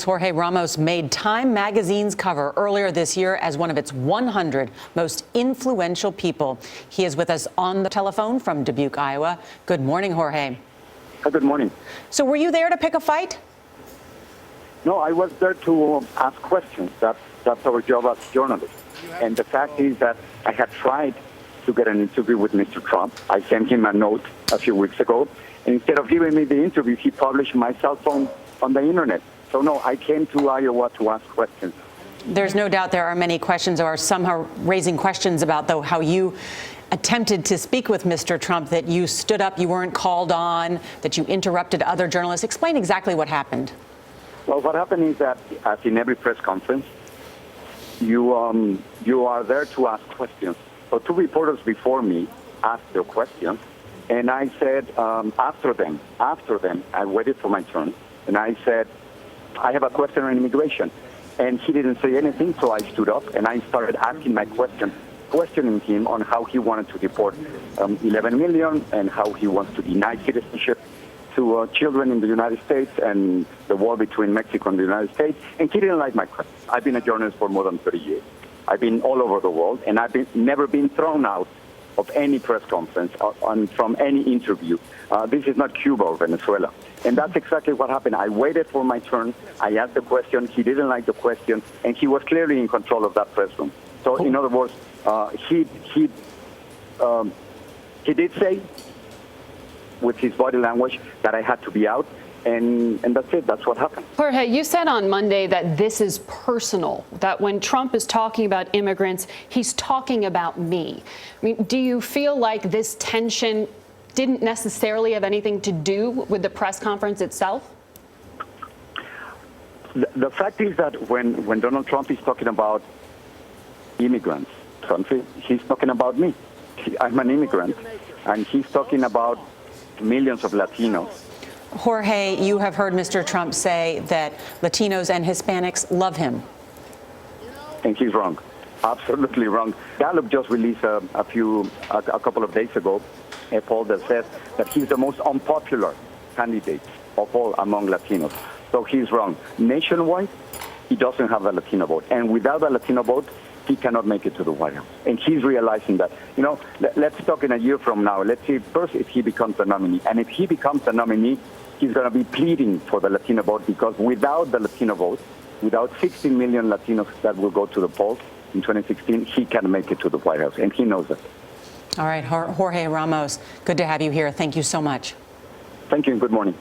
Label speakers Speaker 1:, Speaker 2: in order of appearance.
Speaker 1: Jorge Ramos made Time magazine's cover earlier this year as one of its 100 most influential people. He is with us on the telephone from Dubuque, Iowa. Good morning, Jorge.
Speaker 2: Good morning.
Speaker 1: So were you there to pick a fight?
Speaker 2: No, I was there to ask questions. That's our job as journalists. And the fact is that I had tried to get an interview with Mr. Trump. I sent him a note a few weeks ago. And instead of giving me the interview, he published my cell phone on the internet. So, no, I came to Iowa to ask questions.
Speaker 1: There's no doubt there are many questions, or somehow raising questions about, though, how you attempted to speak with Mr. Trump, that you stood up, you weren't called on, that you interrupted other journalists. Explain exactly what happened.
Speaker 2: Well, what happened is that, as in every press conference, you are there to ask questions. So two reporters before me asked their questions, and I said, after them, I waited for my turn, and I said, I have a question on immigration. And he didn't say anything, so I stood up and I started asking my question, questioning him on how he wanted to deport 11 million and how he wants to deny citizenship to children in the United States and the war between Mexico and the United States. And he didn't like my question. I've been a journalist for more than 30 years. I've been all over the world, and I've never been thrown out of any press conference from any interview. This is not Cuba or Venezuela. And that's exactly what happened. I waited for my turn. I asked the question. He didn't like the question, and he was clearly in control of that press room. So, in other words, he did say, with his body language, that I had to be out. And that's it. That's what happened.
Speaker 3: Jorge, you said on Monday that this is personal, that when Trump is talking about immigrants, he's talking about me. I mean, do you feel like this tension didn't necessarily have anything to do with the press conference itself?
Speaker 2: The fact is that when Donald Trump is talking about immigrants, he's talking about me. I'm an immigrant, and he's talking about millions of Latinos.
Speaker 1: Jorge, you have heard Mr. Trump say that Latinos and Hispanics love him.
Speaker 2: And he's wrong. Absolutely wrong. Gallup just released a couple of days ago a poll that says that he's the most unpopular candidate of all among Latinos. So he's wrong. Nationwide, he doesn't have a Latino vote. And without a Latino vote, he cannot make it to the White House. And he's realizing that. You know, let's talk in a year from now. Let's see first if he becomes the nominee. And if he becomes the nominee, he's going to be pleading for the Latino vote, because without the Latino vote, without 16 million Latinos that will go to the polls in 2016, he can make it to the White House, and he knows it.
Speaker 1: All right, Jorge Ramos, good to have you here. Thank you so much.
Speaker 2: Thank you, and good morning.